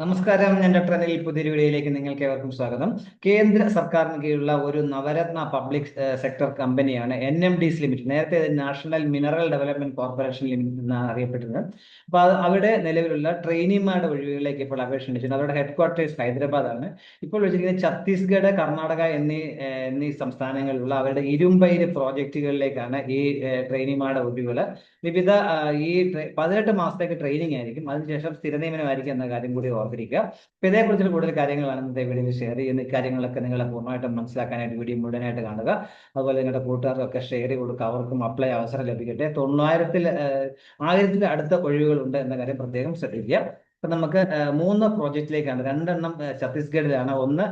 നമസ്കാരം, ഞാൻ ഡോക്ടർ അനിൽ. പുതിയൊരു വീഡിയോയിലേക്ക് നിങ്ങൾക്ക് ഏവർക്കും സ്വാഗതം. കേന്ദ്ര സർക്കാരിന് കീഴിലുള്ള ഒരു നവരത്ന പബ്ലിക് സെക്ടർ കമ്പനിയാണ് NMDC ലിമിറ്റഡ്. നേരത്തെ national mineral development corporation limited എന്നാണ് അറിയപ്പെടുന്നത്. അപ്പോൾ അവിടെ നിലവിലുള്ള ട്രെയിനിമാരുടെ ഒഴിവുകളിലേക്ക് ഇപ്പോൾ അപേക്ഷ ക്ഷണിച്ചിട്ടുണ്ട്. അവരുടെ ഹെഡ് ക്വാർട്ടേഴ്സ് ഹൈദരാബാദാണ്. ഇപ്പോൾ വിളിച്ചിരിക്കുന്നത് ഛത്തീസ്ഗഡ്, കർണാടക എന്നീ സംസ്ഥാനങ്ങളിലുള്ള അവരുടെ ഇരുമ്പയിര് പ്രോജക്റ്റുകളിലേക്കാണ് ഈ ട്രെയിനിമാരുടെ ഒഴിവുകൾ. വിവിധ 18 മാസത്തേക്ക് ട്രെയിനിങ് ആയിരിക്കും. അതിനുശേഷം സ്ഥിര നിയമനമായിരിക്കും എന്ന കാര്യം കൂടി ഓർത്തിരിക്കുക. അപ്പോൾ ഇതേക്കുറിച്ചുള്ള കൂടുതൽ കാര്യങ്ങളാണ് ഇന്നത്തെ വീഡിയോയിൽ ഷെയർ ചെയ്യുന്ന. ഇക്കാര്യങ്ങളൊക്കെ നിങ്ങൾ പൂർണ്ണമായിട്ടും മനസ്സിലാക്കാനായിട്ട് വീഡിയോ മുഴുവനായിട്ട് കാണുക. അതുപോലെ നിങ്ങളുടെ കൂട്ടുകാർക്കൊക്കെ ഷെയർ കൊടുക്കുക. അവർക്കും അപ്ലൈ അവസരം ലഭിക്കട്ടെ. 1000-ൽ അടുത്ത ഒഴിവുകളുണ്ട് എന്ന കാര്യം പ്രത്യേകം ശ്രദ്ധിക്കുക. അപ്പൊ നമുക്ക് 3 പ്രോജക്റ്റിലേക്കാണ്. 2 എണ്ണം ഛത്തീസ്ഗഡിലാണ്. ഒന്ന്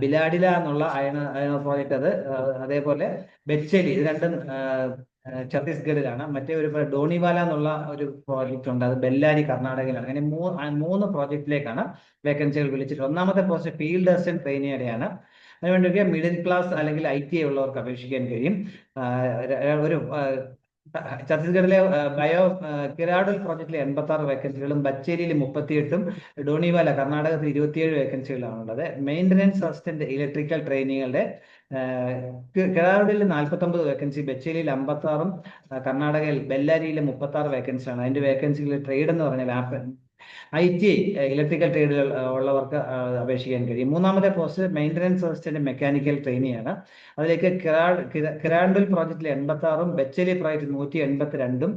ബിലാഡില എന്നുള്ള അയണ പ്രോജക്റ്റ്, അത് അതേപോലെ ബെച്ചേലി, ഇത് രണ്ടും ഛത്തീസ്ഗഡിലാണ്. മറ്റേ ഒരു ഡോണിവാല എന്നുള്ള ഒരു പ്രോജക്റ്റ് ഉണ്ട്, അത് ബെല്ലാരി കർണാടകയിലാണ്. അങ്ങനെ മൂന്ന് പ്രോജക്റ്റിലേക്കാണ് വേക്കൻസികൾ വിളിച്ചിട്ട്. ഒന്നാമത്തെ പോസ്റ്റ് ഫീൽഡ് അസിസ്റ്റന്റ് ട്രെയിനിയുടെയാണ്. അതിനുവേണ്ടി മിഡിൽ ക്ലാസ് അല്ലെങ്കിൽ ITI ഉള്ളവർക്ക് അപേക്ഷിക്കാൻ കഴിയും. ഒരു ഛത്തീസ്ഗഡിലെ കിരാഡുൽ പ്രോജക്റ്റിലെ 86 വേക്കൻസികളും ബച്ചേരിയിൽ 38ഉം ഡോണിവാല കർണാടകത്തിൽ 27 വേക്കൻസികളാണുള്ളത്. മെയിൻ്റനൻസ് അസിസ്റ്റന്റ് ഇലക്ട്രിക്കൽ ട്രെയിനികളുടെ കിരാഡുലിൽ 49 വേക്കൻസി, ബച്ചേരിയിൽ 56ഉം കർണാടകയിൽ ബെല്ലാരിയിൽ 36 വേക്കൻസിയാണ്. അതിന്റെ വേക്കൻസികൾ ട്രേഡ് എന്ന് പറഞ്ഞാൽ ITI ഇലക്ട്രിക്കൽ ട്രേഡുകൾ ഉള്ളവർക്ക് അപേക്ഷിക്കാൻ കഴിയും. മൂന്നാമത്തെ പോസ്റ്റ് മെയിൻ്റനൻസ് അസിസ്റ്റന്റ് മെക്കാനിക്കൽ ട്രെയിനിയാണ്. അതിലേക്ക് കിരാണ്ടുൽ പ്രോജക്റ്റിൽ 86ഉം ബച്ചേലി പ്രോജക്റ്റിൽ 182ഉം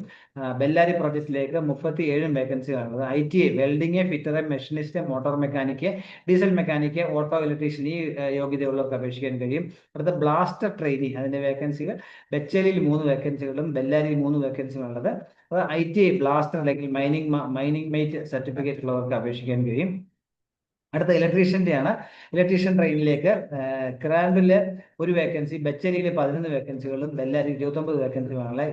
ബെല്ലാരി പ്രോജക്റ്റിലേക്ക് 37 വേക്കൻസികളാണുള്ളത്. ITI welding, fitter, machinist, motor mechanic, diesel mechanic, auto electrician ഈ യോഗ്യതയുള്ളവർക്ക് അപേക്ഷിക്കാൻ കഴിയും. അടുത്ത ബ്ലാസ്റ്റർ ട്രെയിനി, അതിന്റെ വേക്കൻസികൾ ബച്ചേലിയിൽ 3 വേക്കൻസികളും ബെല്ലാരിയിൽ 3 വേക്കൻസികളുള്ളത്. ITI ബ്ലാസ്റ്റർ അല്ലെങ്കിൽ മൈനിങ് മെയ്റ്റ് സർട്ടിഫിക്കറ്റ് ഉള്ളവർക്ക് അപേക്ഷിക്കാൻ കഴിയും. അടുത്ത ഇലക്ട്രീഷ്യൻ്റെയാണ്. ഇലക്ട്രീഷ്യൻ ട്രെയിനിലേക്ക് കിരാണ്ടുലില് 1 വേക്കൻസി, ബച്ചേരിയിൽ 11 വേക്കൻസികളും ബെല്ലാരി 29 വേക്കൻസികളുള്ള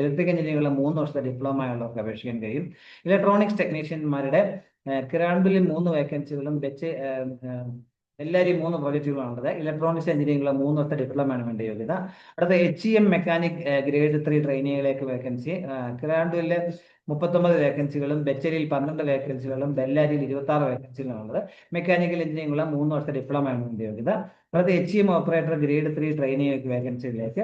ഇലക്ട്രിക് എഞ്ചിനീയറിംഗുള്ള 3 വർഷത്തെ ഡിപ്ലോമ ഉള്ളവർക്ക് അപേക്ഷിക്കാൻ കഴിയും. ഇലക്ട്രോണിക്സ് ടെക്നീഷ്യന്മാരുടെ കിരാണ്ടുലിൽ 3 വേക്കൻസികളും എല്ലാവരും 3 പ്രോജക്റ്റുകളാണുള്ളത്. ഇലക്ട്രോണിക്സ് എഞ്ചിനീയറിംഗുള്ള 3 വർഷത്തെ ഡിപ്ലോമയാണ് വേണ്ട യോഗ്യത. അടുത്ത HEM മെക്കാനിക് ഗ്രേഡ് 3 ട്രെയിനികളിലേക്ക് വേക്കൻസി. കിരാണ്ടുലിൽ 39 വേക്കൻസികളും ബച്ചേരിയിൽ 12 വേക്കൻസികളും ബെല്ലാരിയിൽ 26 വേക്കൻസികളുള്ളത്. മെക്കാനിക്കൽ എഞ്ചിനീയറിംഗുള്ള 3 വർഷത്തെ ഡിപ്ലോമയാണ് വേണ്ട യോഗ്യത. അടുത്ത HEM ഓപ്പറേറ്റർ ഗ്രേഡ് 3 ട്രെയിനിങ് വേക്കൻസിയിലേക്ക്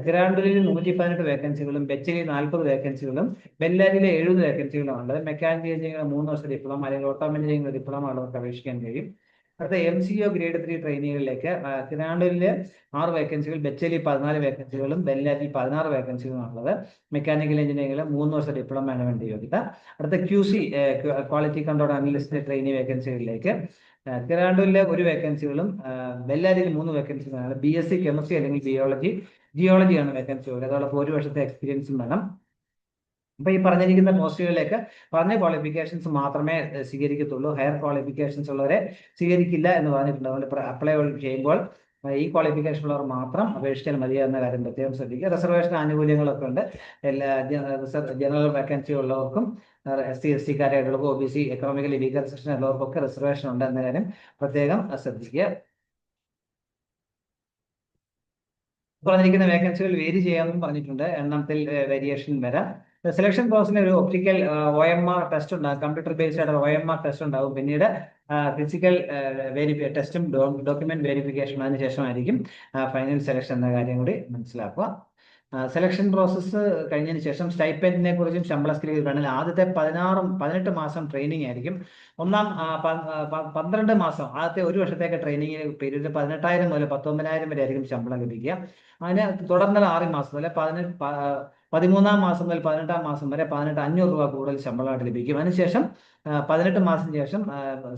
കിരാണ്ടുലിൽ 118 വേക്കൻസികളും ബച്ചേരിയിൽ 40 വേക്കൻസികളും ബെല്ലാരിയിലെ 70 വേക്കൻസികളുമാണുള്ളത്. മെക്കാനിക്കൽ എഞ്ചിനീയറിംഗ് 3 വർഷത്തെ ഡിപ്ലോമ അല്ലെങ്കിൽ ഓട്ടോ എഞ്ചിനീയറിംഗ് ഡിപ്ലോമ ഉള്ളവർക്ക് അപേക്ഷിക്കാൻ കഴിയും. അടുത്ത MCO ഗ്രേഡ് 3 ട്രെയിനികളിലേക്ക് കിരാണ്ടുലിൽ 6 വേക്കൻസികൾ, ബച്ചേലി 14 വേക്കൻസികളും ബെല്ലാരിയിൽ 16 വേക്കൻസികളുമാണുള്ളത്. മെക്കാനിക്കൽ എഞ്ചിനീയറിംഗിൽ 3 വർഷ ഡിപ്ലോമയാണ് വേണ്ട യോഗ്യത. അടുത്ത QC quality control analyst trainee വേക്കൻസികളിലേക്ക് കിരാണ്ടുലിലെ 1 വേക്കൻസികളും ബെല്ലാരിയിൽ 3 വേക്കൻസികളാണ്. BSc കെമിസ്ട്രി അല്ലെങ്കിൽ ജിയോളജിയാണ് വേക്കൻസി ഉള്ളത്. അതോടൊപ്പം 1 വർഷത്തെ എക്സ്പീരിയൻസും വേണം. അപ്പൊ ഈ പറഞ്ഞിരിക്കുന്ന പോസ്റ്റുകളിലേക്ക് പറഞ്ഞ ക്വാളിഫിക്കേഷൻസ് മാത്രമേ സ്വീകരിക്കത്തുള്ളൂ. ഹയർ ക്വാളിഫിക്കേഷൻസ് ഉള്ളവരെ സ്വീകരിക്കില്ല എന്ന് പറഞ്ഞിട്ടുണ്ട്. അതുകൊണ്ട് അപ്ലൈ ചെയ്യുമ്പോൾ ഈ ക്വാളിഫിക്കേഷൻ ഉള്ളവർ മാത്രം അപേക്ഷിച്ചാൽ മതിയെന്ന കാര്യം പ്രത്യേകം ശ്രദ്ധിക്കുക. റിസർവേഷൻ ആനുകൂല്യങ്ങളൊക്കെ ഉണ്ട്. എല്ലാ ജനറൽ വേക്കൻസി ഉള്ളവർക്കും SC കാറ്റഗറികൾക്കും OBC എക്കണോമിക്കലി വീക്കർ സെക്ഷൻ ഉള്ളവർക്കൊക്കെ റിസർവേഷൻ ഉണ്ട് എന്ന കാര്യം പ്രത്യേകം ശ്രദ്ധിക്കുക. പറഞ്ഞിരിക്കുന്ന വേക്കൻസികൾ വേരി ചെയ്യാമെന്നും പറഞ്ഞിട്ടുണ്ട്. എണ്ണത്തിൽ വേരിയേഷൻ വരാം. സെലക്ഷൻ പ്രോസസ്സിന് ഒരു ഒപ്റ്റിക്കൽ OMR ടെസ്റ്റ് ഉണ്ടാകും. കമ്പ്യൂട്ടർ ബേസ്ഡ് ആയിട്ട് OMR ടെസ്റ്റ് ഉണ്ടാകും. പിന്നീട് ഫിസിക്കൽ ടെസ്റ്റും ഡോക്യുമെന്റ് വെരിഫിക്കേഷനും അതിന് ശേഷമായിരിക്കും ഫൈനൽ സെലക്ഷൻ എന്ന കാര്യം കൂടി മനസ്സിലാക്കുക. സെലക്ഷൻ പ്രോസസ്സ് കഴിഞ്ഞതിന് ശേഷം സ്റ്റൈപ്പൻഡിനെ കുറിച്ചും ശമ്പള സ്കെയിലുകൾ വേണമെങ്കിൽ ആദ്യത്തെ 18 മാസം ട്രെയിനിങ് ആയിരിക്കും. 12 മാസം ആദ്യത്തെ 1 വർഷത്തേക്ക് ട്രെയിനിങ് പീരീഡ് 18,000 മുതൽ 19,000 വരെ ആയിരിക്കും ശമ്പളം ലഭിക്കുക. അതിന് തുടർന്നുള്ള 6 മാസം മുതൽ 13-ാം മാസം മുതൽ 18-ാം മാസം വരെ 18,500 രൂപ കൂടുതൽ ശമ്പളമായിട്ട് ലഭിക്കും. അതിനുശേഷം 18 മാസം ശേഷം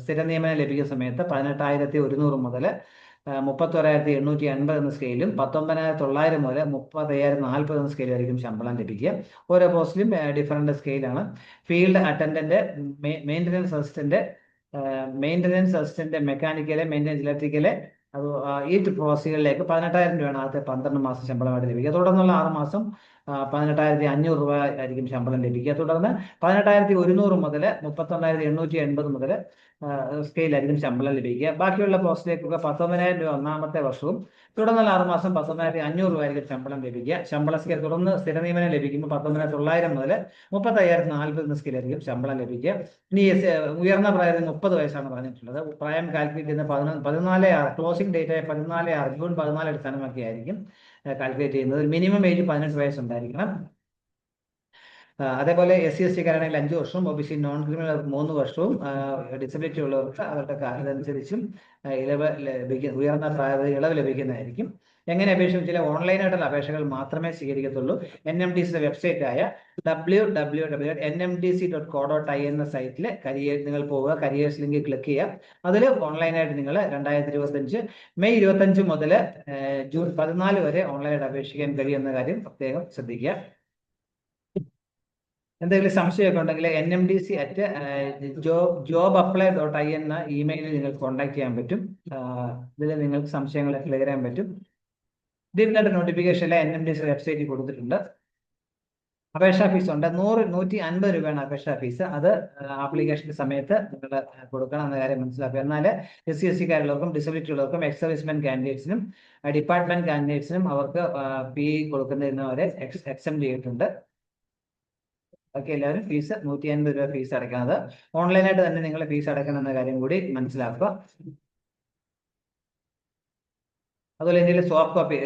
സ്ഥിര നിയമനം ലഭിക്കുന്ന സമയത്ത് 18,100 മുതൽ 31,880 എന്ന സ്കെയിലും 19,900 മുതൽ 30,040 എന്ന സ്കെയിലും ആയിരിക്കും ശമ്പളം ലഭിക്കുക. ഓരോ പോസ്റ്റിലും ഡിഫറൻറ്റ് സ്കെയിലാണ്. Field attendant, maintenance assistant mechanical, maintenance electrical, ഈ പോസ്റ്റുകളിലേക്ക് 18,000 രൂപയാണ് ആദ്യത്തെ 12 മാസം ശമ്പളമായിട്ട് ലഭിക്കുക. തുടർന്നുള്ള 6 മാസം 18,500 രൂപ ആയിരിക്കും ശമ്പളം ലഭിക്കുക. തുടർന്ന് 18,100 മുതൽ 31,880 മുതൽ സ്കെയിലായിരിക്കും ശമ്പളം ലഭിക്കുക. ബാക്കിയുള്ള പോസ്റ്റിലേക്കൊക്കെ 19,000 രൂപ ഒന്നാമത്തെ വർഷവും തുടർന്നുള്ള 6 മാസം 19,500 രൂപയായിരിക്കും ശമ്പളം ലഭിക്കുക. ശമ്പള സ്കെയിൽ തുടർന്ന് സ്ഥിര നിയമനം ലഭിക്കുമ്പോൾ 19,900 മുതൽ 35,040 സ്കെയിലായിരിക്കും ശമ്പളം ലഭിക്കുക. ഇനി ഉയർന്ന പ്രായത്തിൽ 30 വയസ്സാണ് പറഞ്ഞിട്ടുള്ളത്. പ്രായം കാൽക്കുലേറ്റ് ചെയ്യുന്ന 14/6 ക്ലോസിംഗ് ഡേറ്റ് 14/6 ജൂൺ 14 അടിസ്ഥാനമാക്കി ആയിരിക്കും കാൽക്കുലേറ്റ് ചെയ്യുന്നത്. Minimum age 18 വയസ്സുണ്ടായിരിക്കണം. അതേപോലെ SC/ST കാരാണെങ്കിൽ 5 വർഷവും, OBC നോൺ ക്രിമിനൽ 3 വർഷവും, ഡിസബിലിറ്റി ഉള്ളവർക്ക് അവരുടെ അതനുസരിച്ചും ഉയർന്ന ഇളവ് ലഭിക്കുന്നതായിരിക്കും. എങ്ങനെ അപേക്ഷിച്ചില്ല, ഓൺലൈനായിട്ടുള്ള അപേക്ഷകൾ മാത്രമേ സ്വീകരിക്കത്തുള്ളൂ. NMDCയുടെ വെബ്സൈറ്റ് ആയ www.nmdc.co.in എന്ന സൈറ്റിൽ നിങ്ങൾ പോവുക, കരിയേഴ്സ് ലിങ്ക് ക്ലിക്ക് ചെയ്യുക. അതിൽ ഓൺലൈനായിട്ട് നിങ്ങൾ 2025 മെയ് 25 മുതൽ ജൂൺ 14 വരെ ഓൺലൈനായിട്ട് അപേക്ഷിക്കാൻ കഴിയുന്ന കാര്യം പ്രത്യേകം ശ്രദ്ധിക്കുക. എന്തെങ്കിലും സംശയമൊക്കെ ഉണ്ടെങ്കിൽ nmdc@jobapply.in എന്ന ഇമെയിലിൽ നിങ്ങൾക്ക് കോൺടാക്ട് ചെയ്യാൻ പറ്റും. ഇതിൽ നിങ്ങൾക്ക് സംശയങ്ങൾ ക്ലിയർ ചെയ്യാൻ പറ്റും. ഇതിനായിട്ട് നോട്ടിഫിക്കേഷൻ NMDC വെബ്സൈറ്റിൽ കൊടുത്തിട്ടുണ്ട്. അപേക്ഷാ ഫീസ് ഉണ്ട്. 150 രൂപയാണ് അപേക്ഷാ ഫീസ്. അത് ആപ്ലിക്കേഷന്റെ സമയത്ത് നിങ്ങൾ കൊടുക്കണം എന്ന കാര്യം മനസ്സിലാക്കുക. എന്നാൽ SC/ST കാരുള്ളവർക്കും ഡിസബിലിറ്റി ഉള്ളവർക്കും എക്സ് സർവീസ്മെൻ കാൻഡിഡേറ്റ്സിനും ഡിപ്പാർട്ട്മെന്റ് കാൻഡിഡേറ്റ്സിനും അവർക്ക് ഫീ കൊടുക്കുന്നതിന് എക്സെപ്റ്റ് ചെയ്തിട്ടുണ്ട്. ബാക്കി എല്ലാവരും ഫീസ് 150 രൂപ ഫീസ് അടയ്ക്കുന്നത്. ഓൺലൈനായിട്ട് തന്നെ നിങ്ങൾ ഫീസ് അടയ്ക്കണം എന്ന കാര്യം കൂടി മനസ്സിലാക്കുക. അതുപോലെ എന്തെങ്കിലും സോഫ്റ്റ് കോപ്പി,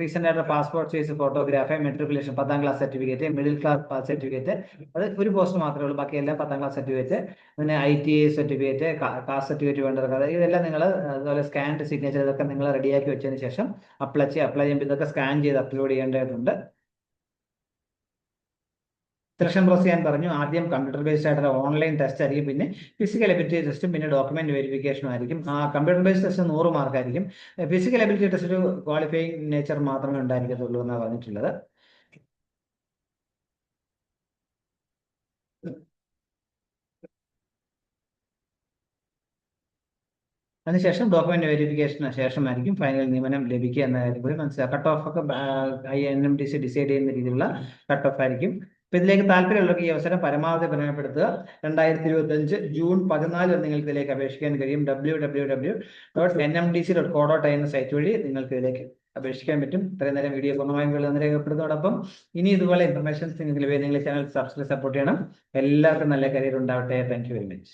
റീസെന്റ് ആയിട്ട് passport size photograph, matriculation 10ാം class certificate, middle class certificate, അത് ഒരു പോസ്റ്റ് മാത്രമേ ഉള്ളൂ. ബാക്കി എല്ലാം 10ാം ക്ലാസ് സർട്ടിഫിക്കറ്റ്, പിന്നെ ITI സർട്ടിഫിക്കറ്റ്, കാസ്റ്റ് സർട്ടിഫിക്കറ്റ് വേണ്ടവർക്ക് ഇതെല്ലാം നിങ്ങൾ അതുപോലെ സ്കാൻഡ് സിഗ്നേച്ചർ ഇതൊക്കെ നിങ്ങൾ റെഡിയാക്കി വെച്ചതിന് ശേഷം അപ്ലൈ ചെയ്യുമ്പോൾ ഇതൊക്കെ സ്കാൻ ചെയ്ത് അപ്ലോഡ് ചെയ്യേണ്ടതുണ്ട്. സെലക്ഷൻ പ്രോസസ് ഞാൻ പറഞ്ഞു. ആദ്യം കമ്പ്യൂട്ടർ ബേസ്ഡ് ആയിട്ടുള്ള ഓൺലൈൻ ടെസ്റ്റ് ആയിരിക്കും, പിന്നെ ഫിസിക്കൽ എബിലിറ്റി ടെസ്റ്റും, പിന്നെ ഡോക്യുമെന്റ് വെരിഫിക്കേഷനും ആയിരിക്കും. കമ്പ്യൂട്ടർ ബേസ്ഡ് ടെസ്റ്റ് 100 മാർക്കായിരിക്കും. ഫിസിക്കൽ എബിലിറ്റി ടെസ്റ്റ് ഒരു ക്വാളിഫയിങ് നേച്ചർ മാത്രമേ ഉണ്ടായിരിക്കത്തുള്ളൂ എന്നാണ് പറഞ്ഞിട്ടുള്ളത്. അതിനുശേഷം ഡോക്യുമെന്റ് വെരിഫിക്കേഷന് ശേഷമായിരിക്കും ഫൈനൽ നിയമനം ലഭിക്കുക എന്ന കാര്യം കൂടി മനസ്സിലാക്കുക. കട്ട് ഓഫ് ഒക്കെ NMDC ഡിസൈഡ് ചെയ്യുന്ന രീതിയിലുള്ള കട്ട് ഓഫ് ആയിരിക്കും. അപ്പൊ ഇതിലേക്ക് താല്പര്യമുള്ളവർക്ക് ഈ അവസരം പരമാവധി പ്രയോജനപ്പെടുത്തുക. 2025 ജൂൺ 14 വരെ നിങ്ങൾക്ക് ഇതിലേക്ക് അപേക്ഷിക്കാൻ കഴിയും. www.nmdc.co.in എന്ന സൈറ്റ് വഴി നിങ്ങൾക്ക് ഇതിലേക്ക് അപേക്ഷിക്കാൻ പറ്റും. ഇത്രയും നേരം വീഡിയോ പൂർണ്ണമായും രേഖപ്പെടുത്തുന്നതോടൊപ്പം ഇനി ഇതുപോലെ ഇൻഫർമേഷൻസ് നിങ്ങൾക്ക് ലഭിക്കും. നിങ്ങൾ ചാനൽ സബ്സ്ക്രൈബ് സപ്പോർട്ട് ചെയ്യണം. എല്ലാവർക്കും നല്ല കരിയർ ഉണ്ടാവട്ടെ. Thank you very much.